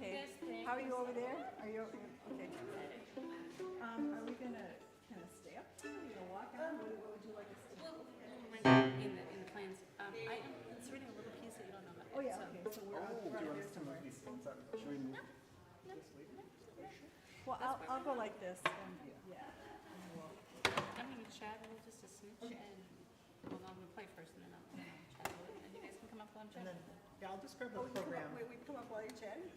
Okay. How are you over there? Are you, okay. Are we gonna kind of stay up here? Are we gonna walk on? What would you like us to do? In the plans. It's reading a little piece that you don't know about. Oh, yeah, so- okay, so we're out here somewhere. Should we move? Well, I'll go like this, and, yeah. I'm gonna chat a little, just a smidge, and, well, I'm gonna play first, and then I'll chat a little, and you guys can come up while I'm And then, chatting. yeah, I'll describe the program. Wait, we come up while you're chatting?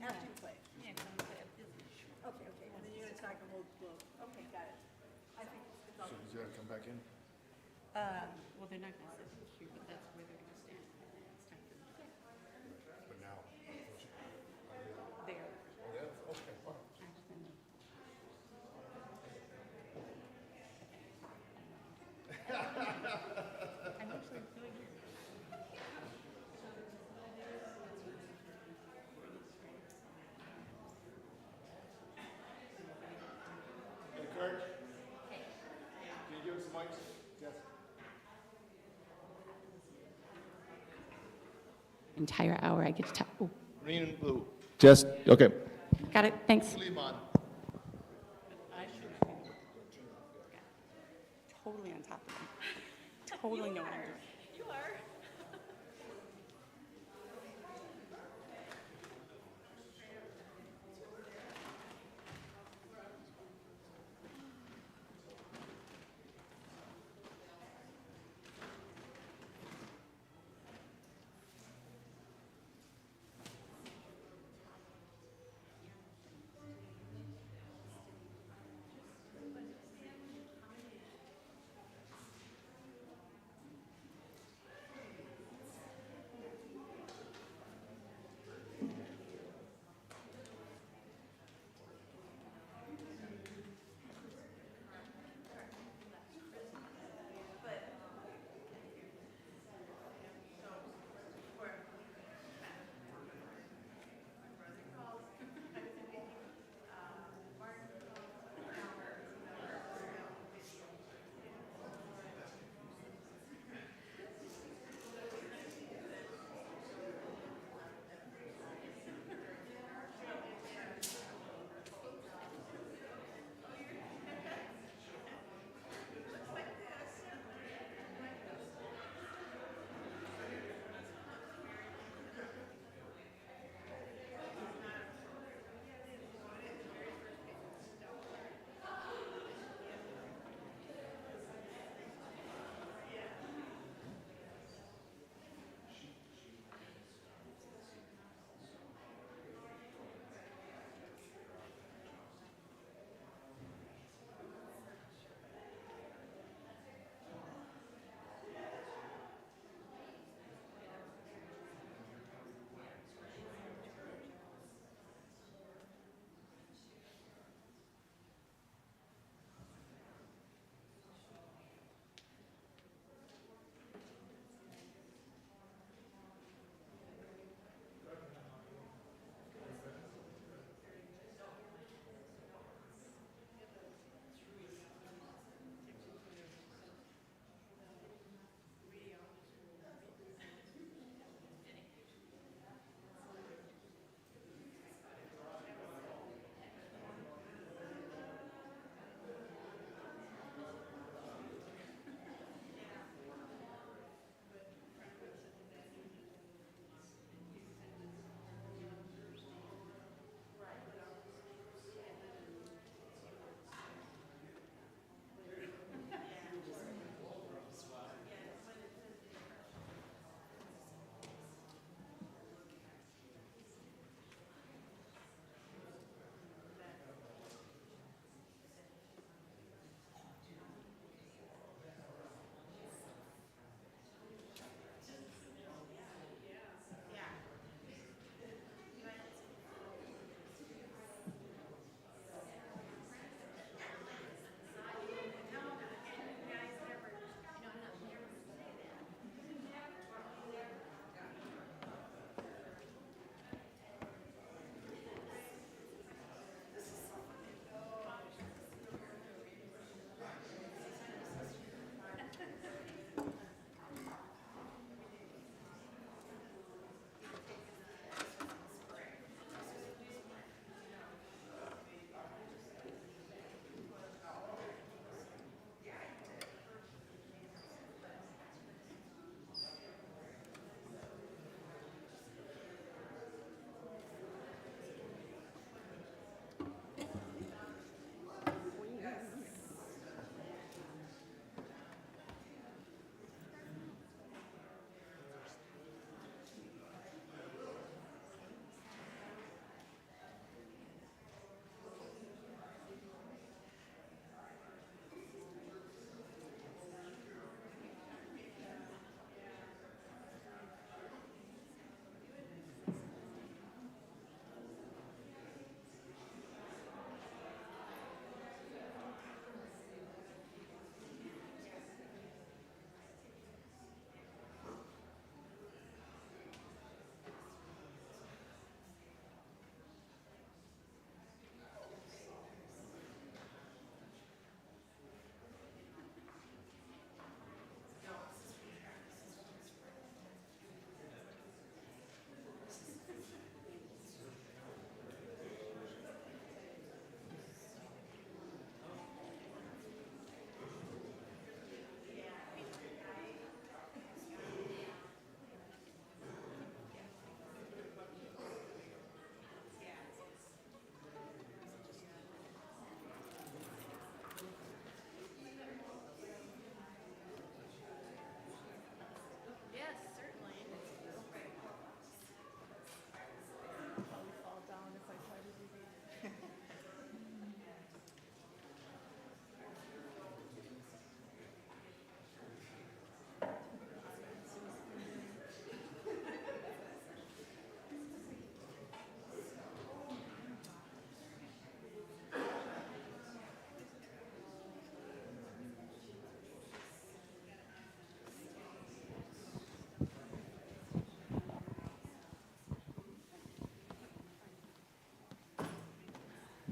After you play? Yeah, 'cause I'm gonna play a busy. Okay, okay, and then you're gonna talk a little, okay, got it. I think it's all. So does you gotta come back in? Well, they're not gonna sit here, but that's where they're gonna stand. It's time for them to But now. there. Oh, yeah, okay, wow. Actually, I'm actually doing it. Hey, Kurt? Can you give us some mics? Yes. Entire hour I get to talk. Oh, Green and blue. Just, okay. got it, thanks. Leave on. I should totally on top of them. Totally know what I'm doing. You are.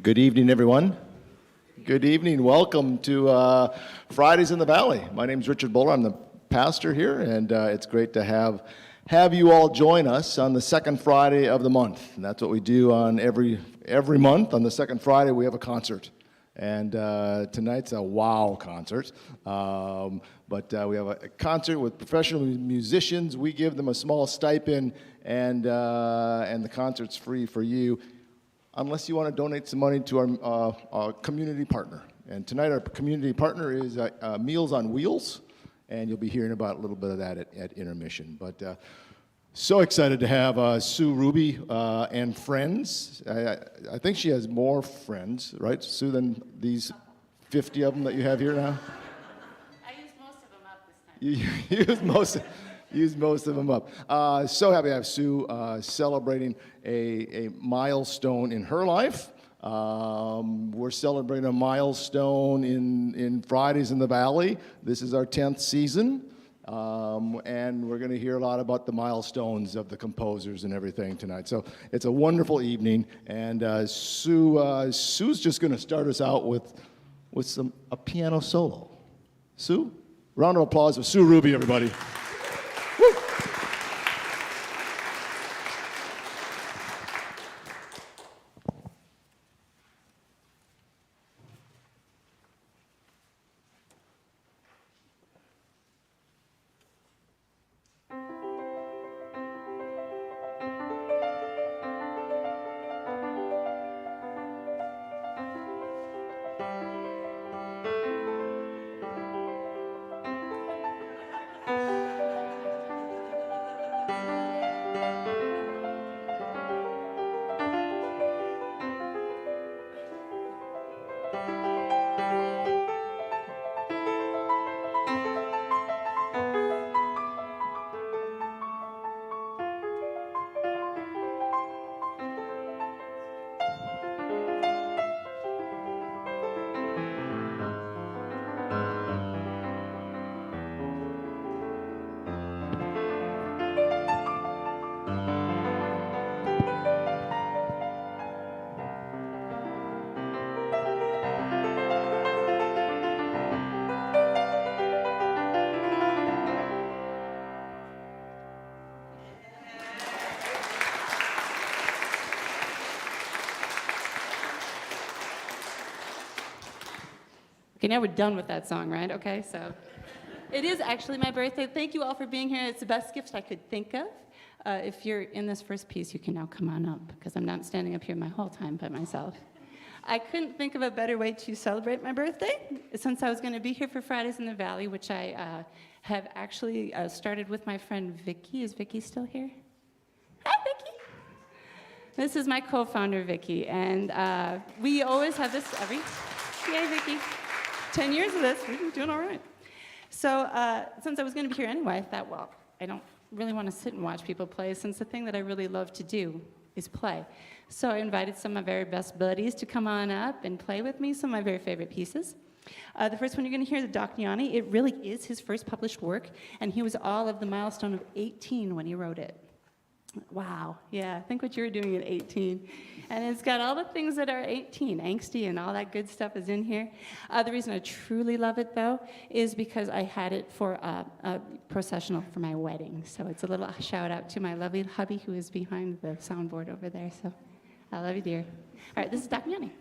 Good evening, everyone. Good evening. Welcome to Fridays in the Valley. My name is Richard Bowler. I'm the pastor here, and it's great to have you all join us on the second Friday of the month. And that's what we do on every month. On the second Friday, we have a concert. And tonight's a wow concert. But we have a concert with professional musicians. We give them a small stipend, and the concert's free for you, unless you want to donate some money to our community partner. And tonight our community partner is Meals on Wheels, and you'll be hearing about a little bit of that at intermission. But so excited to have Sue Ruby and friends. I think she has more friends, right, Sue, than these 50 of them that you have here now? I used most of them up this time. You used most of them up. So happy to have Sue celebrating a milestone in her life. We're celebrating a milestone in Fridays in the Valley. This is our 10th season. And we're going to hear a lot about the milestones of the composers and everything tonight. So it's a wonderful evening. And Sue's just going to start us out with a piano solo. Sue? Round of applause for Sue Ruby, everybody. Woo. Okay, now we're done with that song, right? Okay, so it is actually my birthday. Thank you all for being here. It's the best gift I could think of. If you're in this first piece, you can now come on up, because I'm not standing up here my whole time by myself. I couldn't think of a better way to celebrate my birthday, since I was going to be here for Fridays in the Valley, which I have actually started with my friend Vicki. Is Vicki still here? Hi, Vicki. This is my co-founder, Vicki, and we always have this every... Yay, Vicki. 10 years of this, we're doing all right. So since I was going to be here anyway, I thought, well, I don't really want to sit and watch people play, since the thing that I really love to do is play. So I invited some of my very best buddies to come on up and play with me some of my very favorite pieces. The first one you're going to hear, the Doc-Yanni, it really is his first published work, and he was all of the milestone of 18 when he wrote it. Wow, yeah, think what you were doing at 18. And it's got all the things that are 18, angsty and all that good stuff is in here. The reason I truly love it, though, is because I had it for a processional for my wedding. So it's a little shout out to my lovely hubby who is behind the soundboard over there. So I love you, dear. All right, this is Doc-Yanni.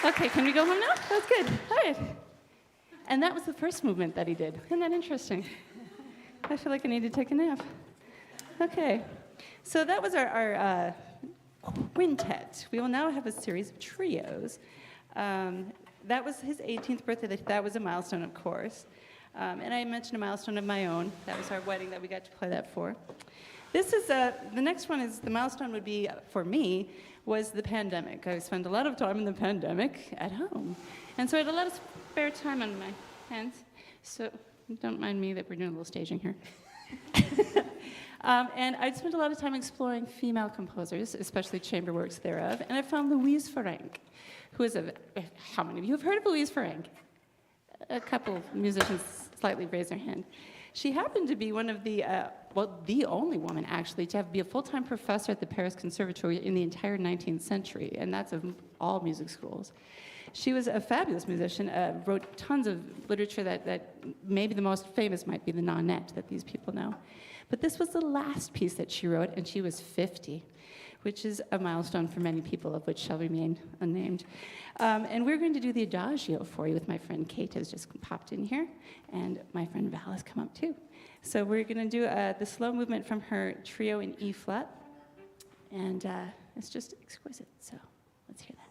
Okay, can we go home now? That's good. All right. And that was the first movement that he did. Isn't that interesting? I feel like I need to take a nap. Okay. So that was our quintet. We will now have a series of trios. That was his 18th birthday. That was a milestone, of course. And I mentioned a milestone of my own. That was our wedding that we got to play that for. This is, the next one is, the milestone would be, for me, was the pandemic. I spent a lot of time in the pandemic at home. And so I had a lot of spare time on my hands. So don't mind me that we're doing a little staging here. And I'd spent a lot of time exploring female composers, especially chamber works thereof. And I found Louise Ferenc, who is how many of you have heard of Louise Ferenc? A couple of musicians slightly raised their hand. She happened to be one of the, the only woman actually to be a full-time professor at the Paris Conservatory in the entire 19th century, and that's of all music schools. She was a fabulous musician, wrote tons of literature that maybe the most famous might be the Nonette that these people know. But this was the last piece that she wrote, and she was 50, which is a milestone for many people, of which shall remain unnamed. And we're going to do the Adagio for you with my friend Kate has just popped in here, and my friend Val has come up too. So we're going to do the slow movement from her trio in E flat, and it's just exquisite, so let's hear that.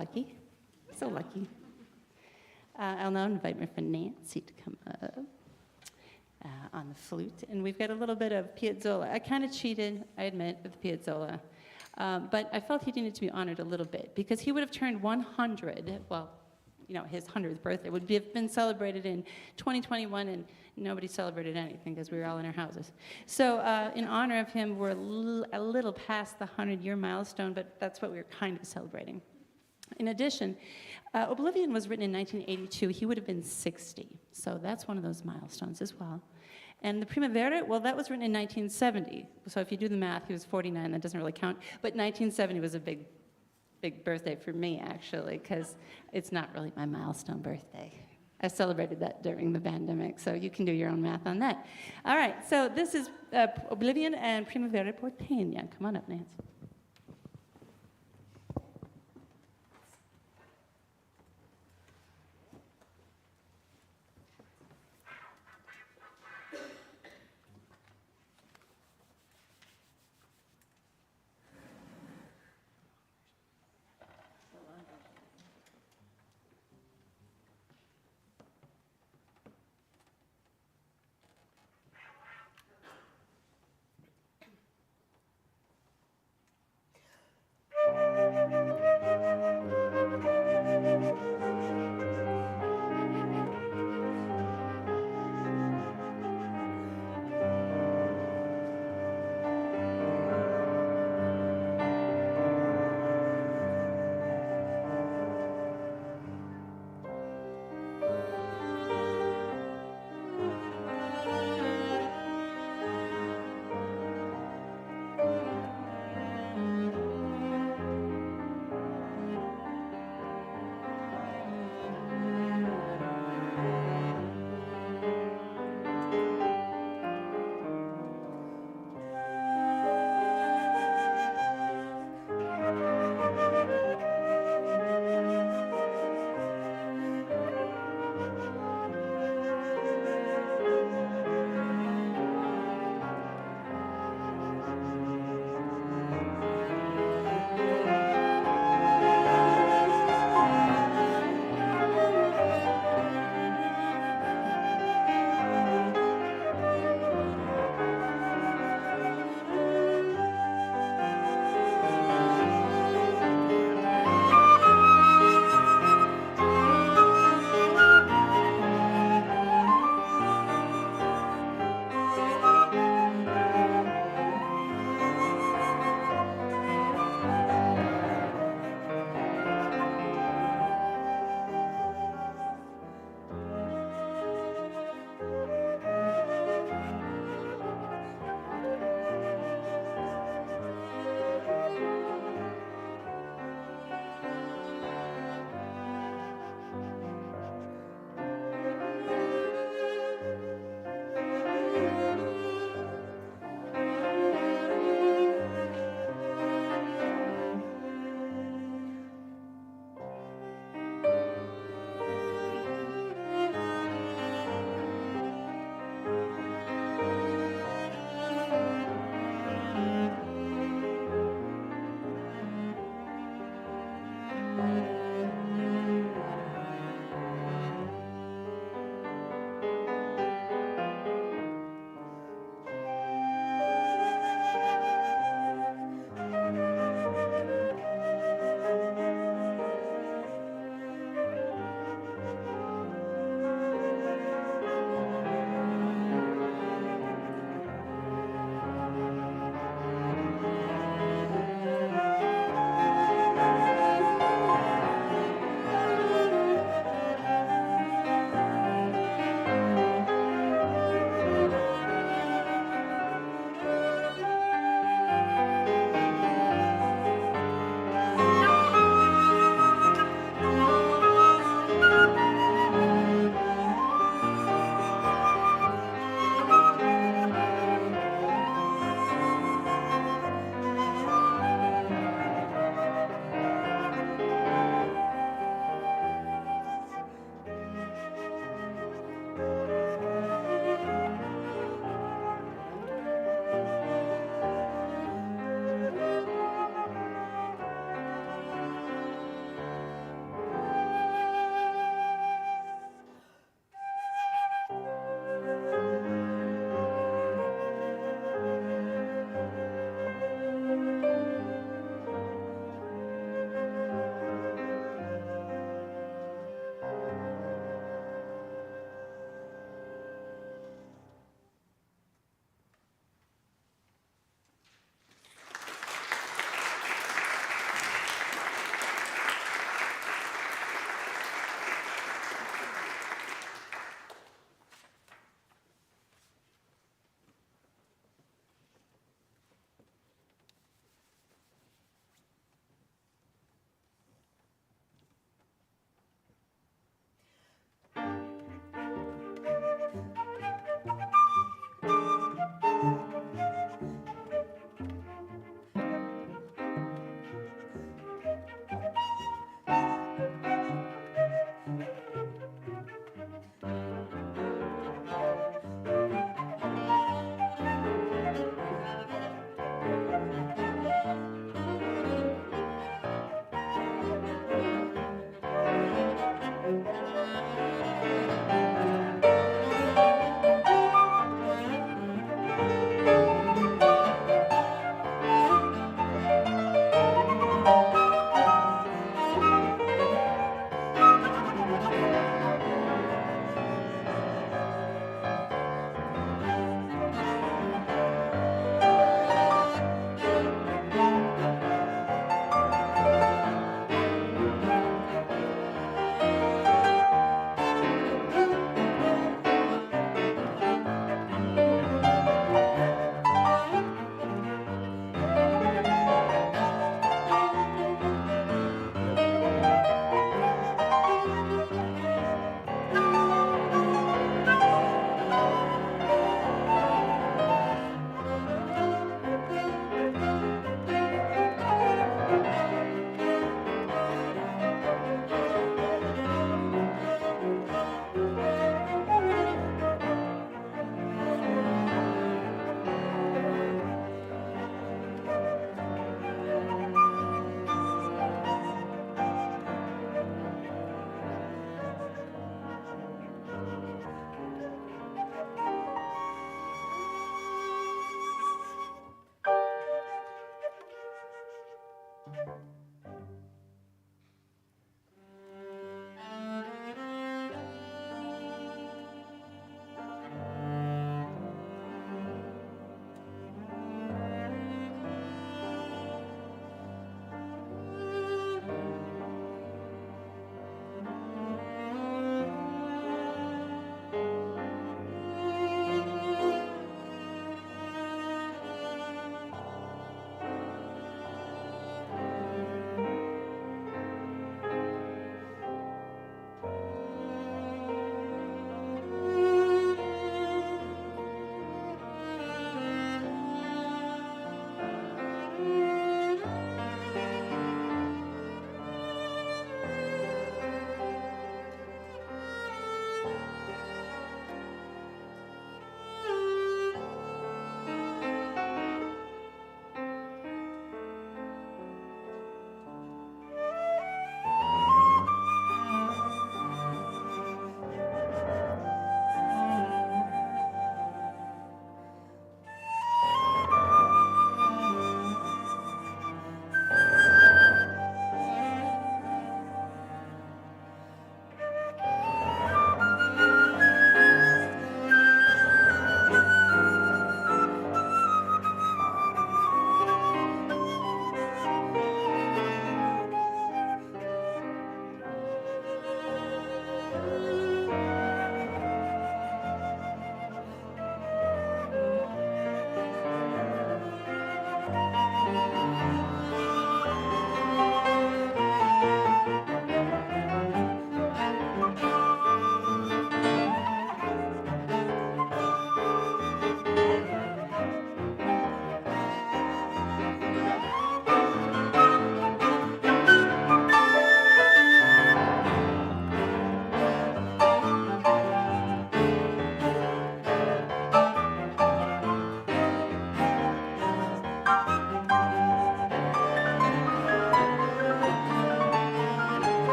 lucky. So lucky. I'll now invite my friend Nancy to come up on the flute. And we've got a little bit of Piazzolla. I kind of cheated, I admit, with Piazzolla. But I felt he needed to be honored a little bit because he would have turned 100, well, you know, his 100th birthday would have been celebrated in 2021, and nobody celebrated anything because we were all in our houses. So in honor of him, we're a little past the 100-year milestone, but that's what we were kind of celebrating. In addition, Oblivion was written in 1982. He would have been 60, so that's one of those milestones as well. And the Primavera, well, that was written in 1970. So if you do the math, he was 49. That doesn't really count. But 1970 was a big birthday for me, actually, because it's not really my milestone birthday. I celebrated that during the pandemic, so you can do your own math on that. All right, so this is Oblivion and Primavera Porteña. Come on up, Nancy.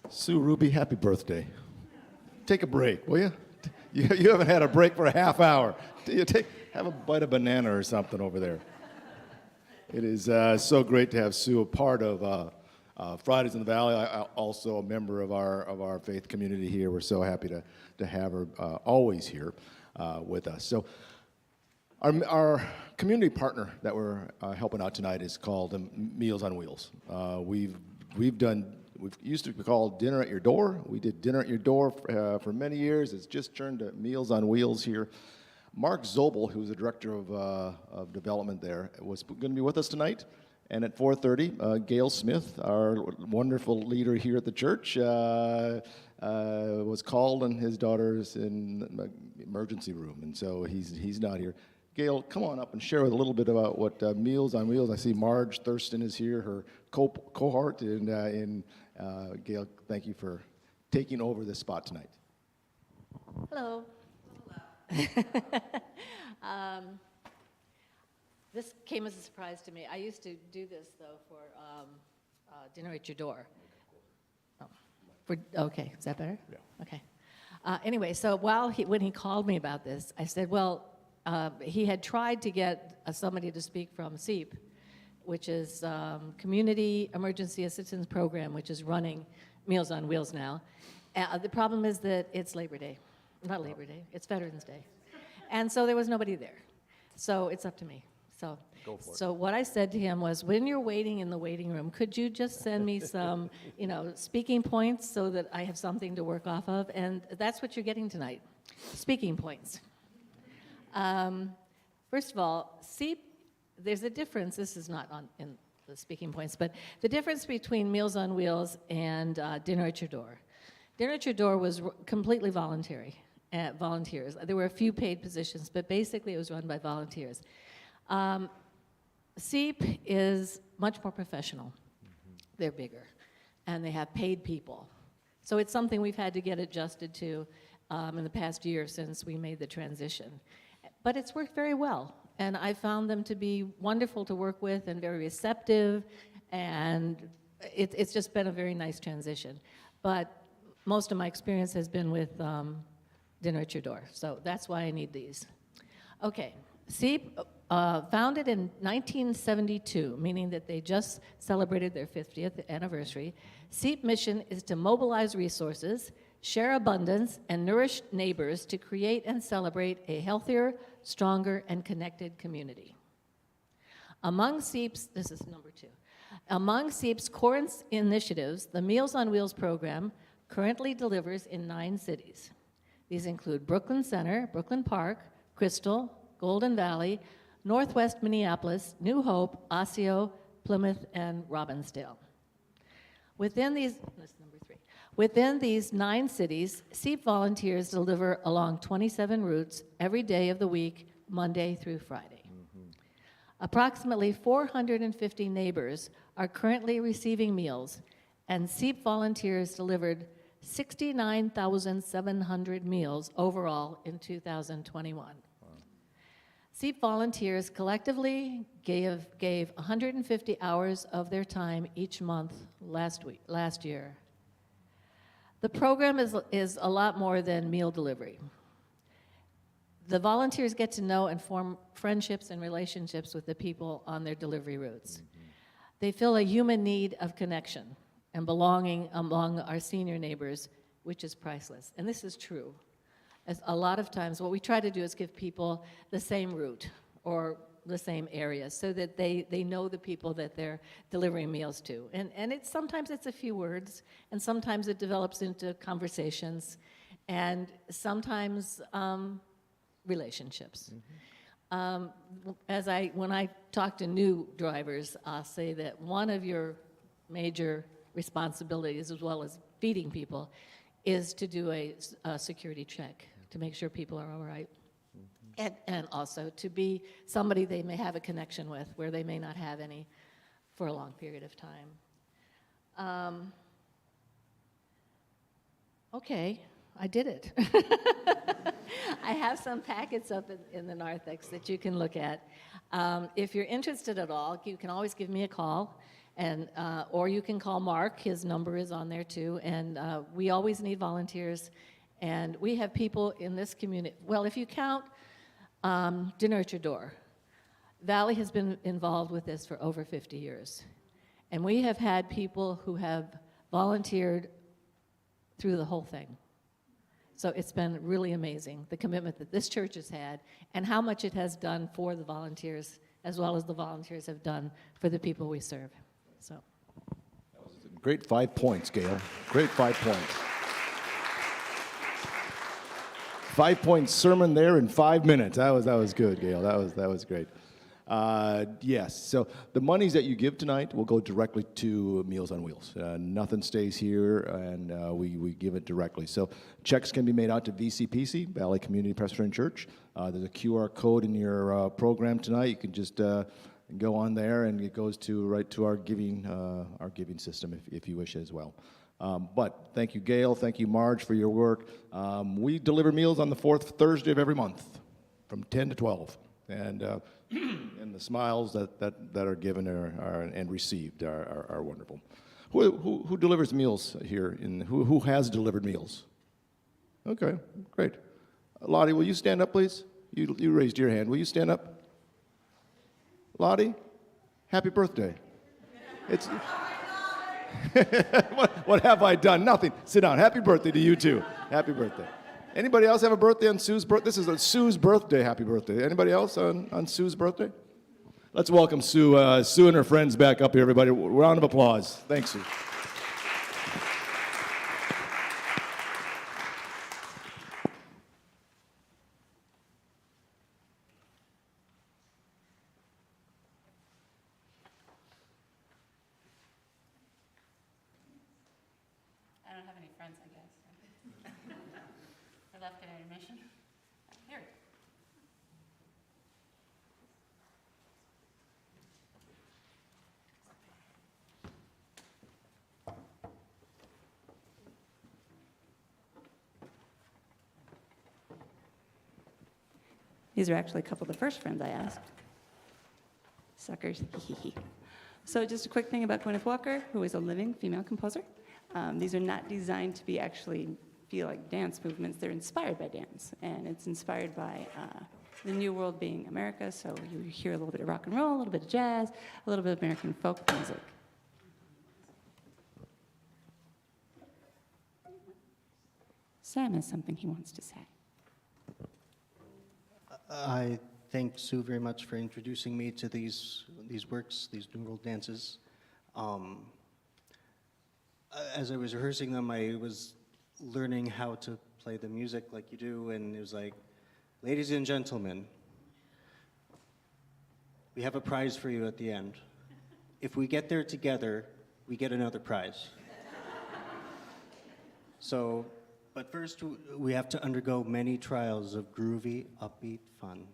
Sue Ruby, happy birthday. Take a break, will you? You haven't had a break for a half hour. Have a bite of banana or something over there. It is so great to have Sue a part of Fridays in the Valley. Also a member of our faith community here. We're so happy to have her always here with us. So our community partner that we're helping out tonight is called Meals on Wheels. We've used to be called Dinner at Your Door. We did Dinner at Your Door for many years. It's just turned to Meals on Wheels here. Mark Zobel, who's the director of development there, was going to be with us tonight. And at 4:30, Gail Smith, our wonderful leader here at the church, was called, and his daughter's in the emergency room, and so he's not here. Gail, come on up and share a little bit about what Meals on Wheels. I see Marge Thurston is here, her cohort, and Gail, thank you for taking over this spot tonight. Hello. This came as a surprise to me. I used to do this, though, for Dinner at Your Door. Okay, is that better? Yeah. Okay. Anyway, so when he called me about this, I said, well, he had tried to get somebody to speak from SEEP, which is Community Emergency Assistance Program, which is running Meals on Wheels now. The problem is that it's Labor Day. Not Labor Day, it's Veterans Day. And so there was nobody there. So it's up to me. So, Go for it. So what I said to him was, when you're waiting in the waiting room, could you just send me some, speaking points so that I have something to work off of? And that's what you're getting tonight, speaking points. First of all, SEEP, there's a difference. This is not in the speaking points, but the difference between Meals on Wheels and Dinner at Your Door. Dinner at Your Door was completely voluntary. Volunteers. There were a few paid positions, but basically it was run by volunteers. SEEP is much more professional. They're bigger, and they have paid people. So it's something we've had to get adjusted to in the past year since we made the transition. But it's worked very well, and I found them to be wonderful to work with and very receptive, and it's just been a very nice transition. But most of my experience has been with Dinner at Your Door, so that's why I need these. Okay, SEEP, founded in 1972, meaning that they just celebrated their 50th anniversary. SEEP mission is to mobilize resources, share abundance, and nourish neighbors to create and celebrate a healthier, stronger, and connected community. Among SEEP's, this is number 2, among SEEP's core initiatives, the Meals on Wheels program currently delivers in 9 cities. These include Brooklyn Center, Brooklyn Park, Crystal, Golden Valley, Northwest Minneapolis, New Hope, Osseo, Plymouth, and Robbinsdale. Within these 9 cities, SEEP volunteers deliver along 27 routes every day of the week, Monday through Friday. Approximately 450 neighbors are currently receiving meals, and SEEP volunteers delivered 69,700 meals overall in 2021. SEEP volunteers collectively gave 150 hours of their time each month last year. The program is a lot more than meal delivery. The volunteers get to know and form friendships and relationships with the people on their delivery routes. They fill a human need of connection and belonging among our senior neighbors, which is priceless. And this is true. As a lot of times, what we try to do is give people the same route or the same area so that they know the people that they're delivering meals to. And sometimes it's a few words, and sometimes it develops into conversations, and sometimes relationships. When I talk to new drivers, I'll say that one of your major responsibilities, as well as feeding people, is to do a security check to make sure people are all right. And also to be somebody they may have a connection with where they may not have any for a long period of time. Okay, I did it. I have some packets up in the narthex that you can look at. If you're interested at all, you can always give me a call, And, or you can call Mark, his number is on there too, and we always need volunteers. And we have people in this community, well, if you count Dinner at Your Door, Valley has been involved with this for over 50 years. And we have had people who have volunteered through the whole thing. So it's been really amazing, the commitment that this church has had and how much it has done for the volunteers, as well as the volunteers have done for the people we serve. So. Great 5 points, Gail. Great 5 points. 5-point sermon there in 5 minutes. That was good, Gail. That was great. Yes, so the monies that you give tonight will go directly to Meals on Wheels. Nothing stays here, and we give it directly. So checks can be made out to VCPC, Valley Community Presbyterian Church. There's a QR code in your program tonight. You can just go on there, and it goes right to our giving system if you wish as well. But thank you, Gail. Thank you, Marge, for your work. We deliver meals on the 4th Thursday of every month from 10 to 12. And the smiles that are given and received are wonderful. Who delivers meals here? Who has delivered meals? Okay, great. Lottie, will you stand up, please? You raised your hand. Will you stand up? Lottie, happy birthday. It's what have I done? Nothing. Sit down. Happy birthday to you too. Happy birthday. Anybody else have a birthday on Sue's birthday? This is Sue's birthday. Happy birthday. Anybody else on Sue's birthday? Let's welcome Sue. Sue and her friends back up here, everybody. Round of applause. Thanks, Sue. I don't have any friends, I guess. I left at intermission. Here. These are actually a couple of the first friends I asked. Suckers. So just a quick thing about Gwyneth Walker, who is a living female composer. These are not designed to be actually feel like dance movements. They're inspired by dance, and it's inspired by the new world being America, so you hear a little bit of rock and roll, a little bit of jazz, a little bit of American folk music. Sam has something he wants to say. I thank Sue very much for introducing me to these works, these New World dances. As I was rehearsing them, I was learning how to play the music like you do, and it was like, ladies and gentlemen, we have a prize for you at the end. If we get there together, we get another prize. So, but first we have to undergo many trials of groovy, upbeat fun.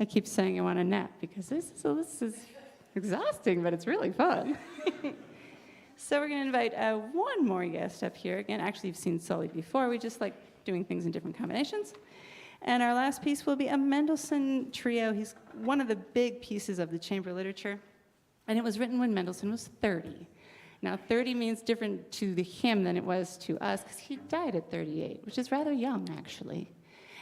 I keep saying I want a nap because this is exhausting, but it's really fun. So we're going to invite one more guest up here. Again, actually, you've seen Sully before. We just like doing things in different combinations. And our last piece will be a Mendelssohn trio. He's one of the big pieces of the chamber literature. And it was written when Mendelssohn was 30. Now, 30 means different to him than it was to us, because he died at 38, which is rather young, actually.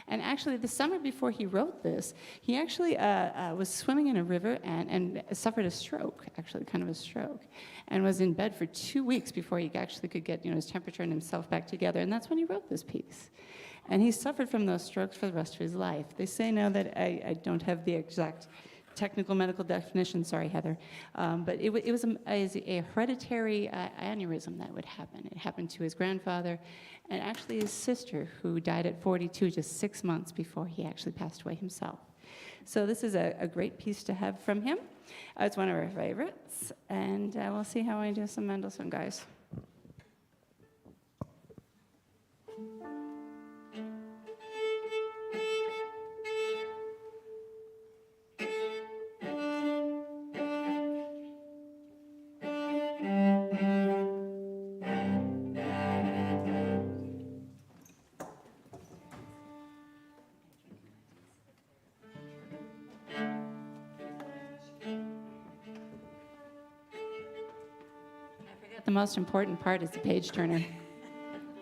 And actually, the summer before he wrote this, he actually was swimming in a river and suffered a stroke, actually kind of a stroke, and was in bed for 2 weeks before he actually could get his temperature and himself back together. And that's when he wrote this piece. And he suffered from those strokes for the rest of his life. They say now that I don't have the exact technical medical definition, sorry, Heather, but it was a hereditary aneurysm that would happen. It happened to his grandfather and actually his sister, who died at 42, just 6 months before he actually passed away himself. So this is a great piece to have from him. It's one of our favorites, and we'll see how I do some Mendelssohn, guys. The most important part is the page turner.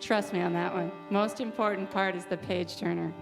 Trust me on that one. Most important part is the page turner.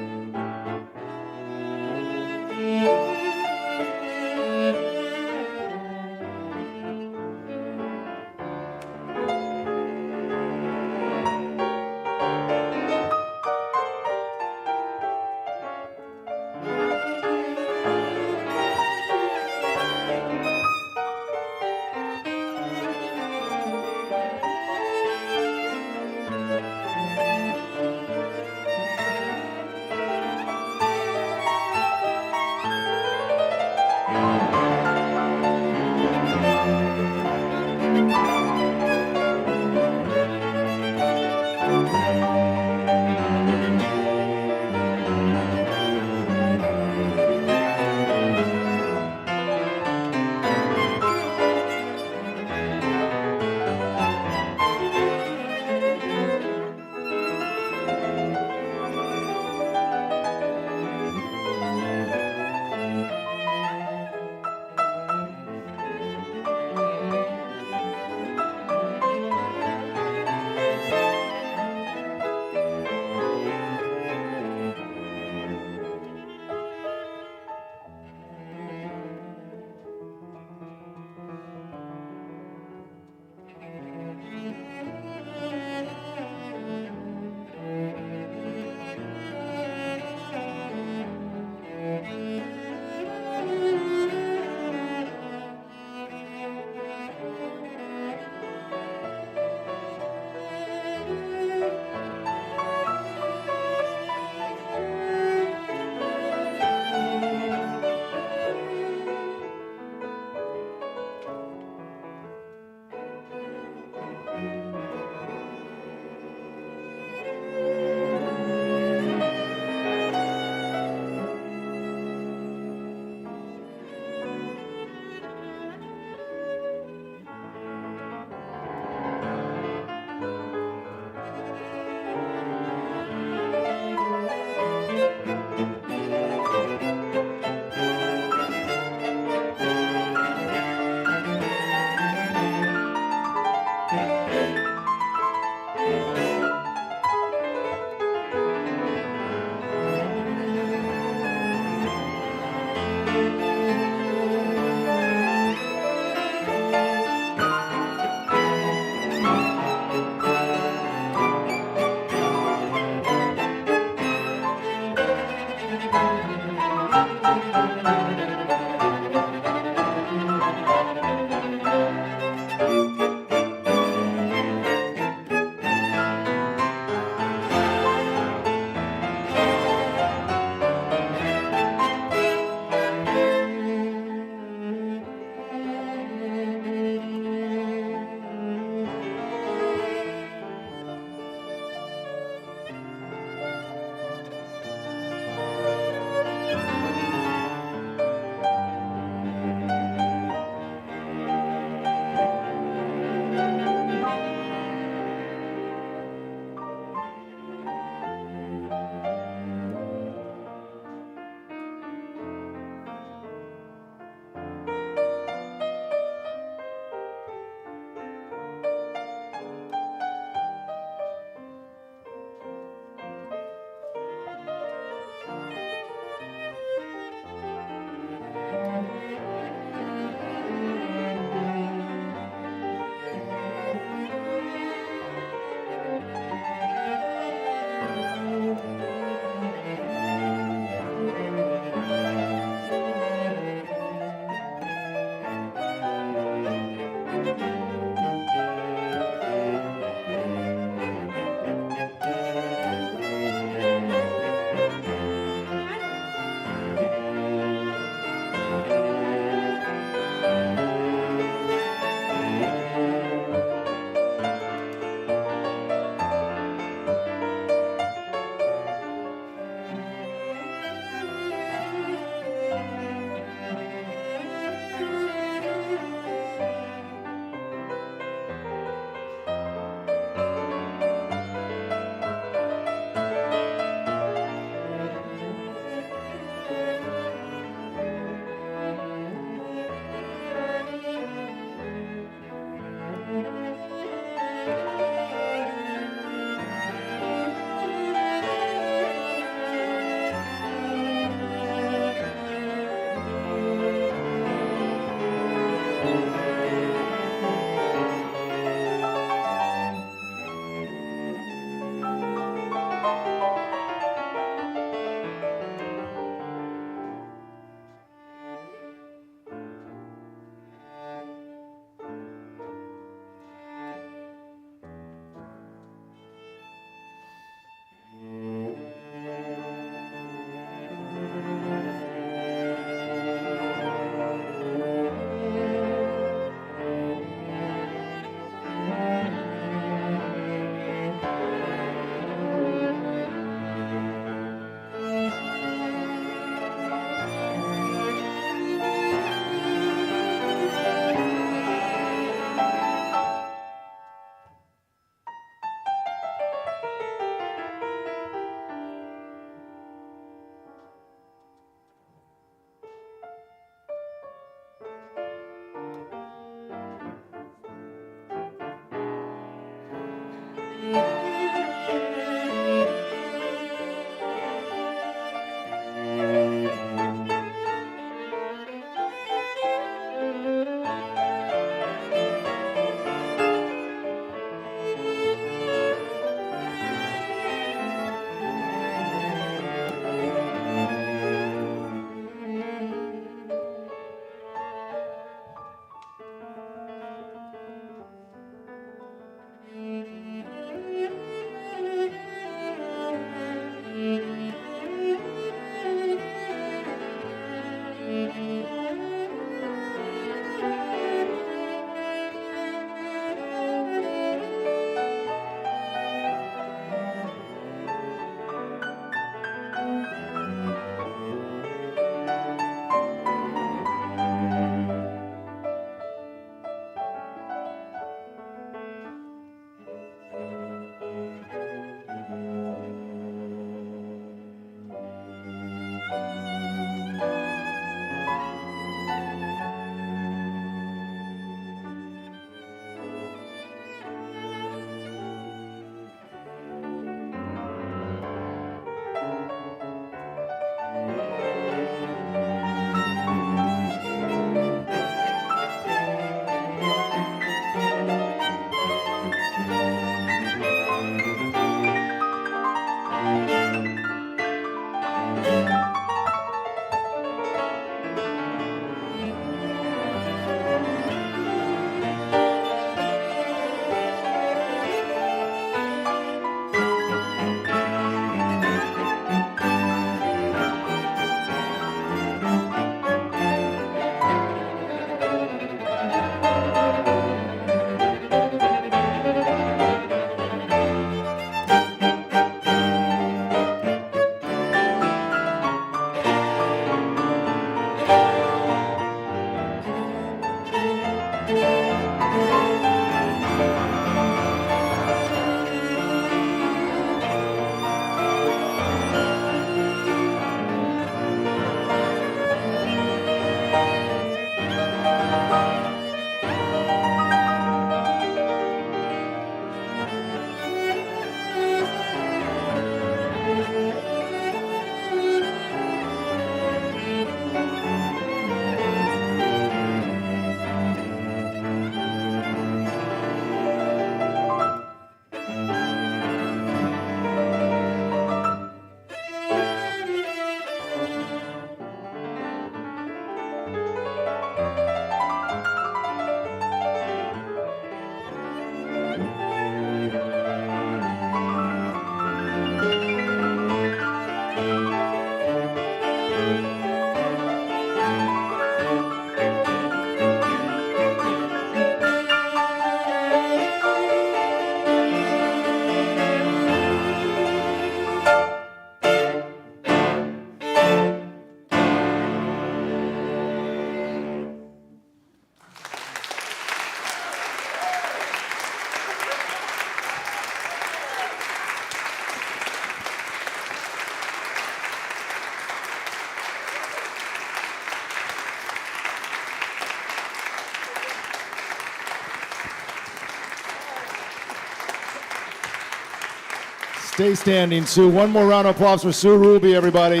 Stay standing, Sue. One more round of applause for Sue Ruby, everybody.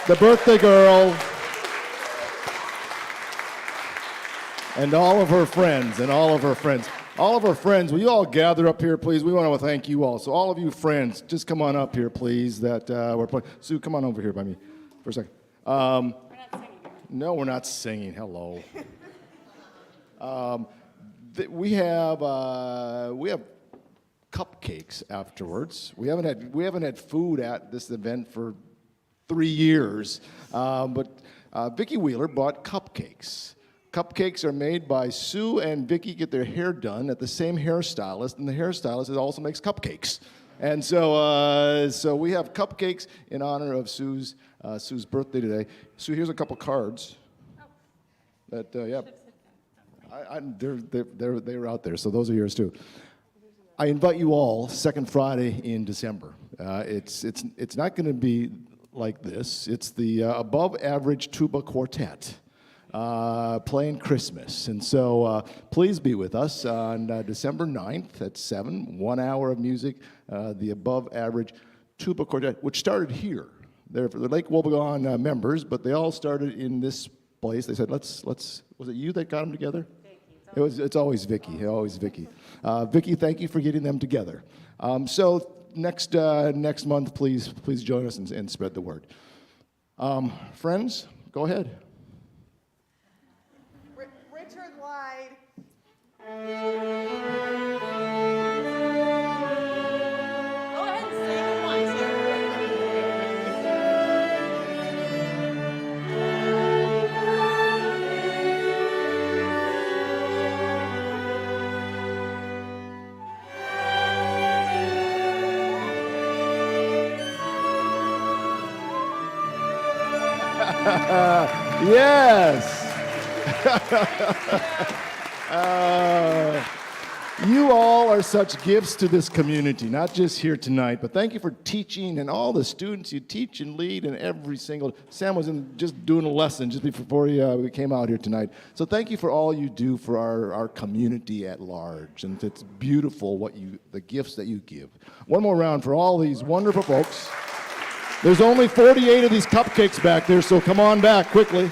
The birthday girl. And all of her friends, All of her friends, will you all gather up here, please? We want to thank you all. So all of you friends, just come on up here, please. We're playing. Sue, come on over here by me for a second. We're not singing here. No, we're not singing. Hello. We have cupcakes afterwards. We haven't had food at this event for 3 years, but Vicki Wheeler bought cupcakes. Cupcakes are made by Sue and Vicki get their hair done at the same hairstylist, and the hairstylist also makes cupcakes. And so we have cupcakes in honor of Sue's birthday today. Sue, here's a couple cards. That yeah, they're out there. So those are yours too. I invite you all second Friday in December. It's not going to be like this. It's the above average tuba quartet playing Christmas. And so please be with us on December 9th at 7, 1 hour of music, the above average tuba quartet, which started here. They're the Lake Wobegon members, but they all started in this place. They said, let's, was it you that got them together? It's always Vicki, Vicki, thank you for getting them together. So next month, please join us and spread the word. Friends, go ahead. Richard Lyde. Go ahead and sing it once. Yes. You all are such gifts to this community, not just here tonight, but thank you for teaching and all the students you teach and lead and every single, Sam was just doing a lesson just before we came out here tonight. So thank you for all you do for our community at large. And it's beautiful the gifts that you give. One more round for all these wonderful folks. There's only 48 of these cupcakes back there, so come on back quickly.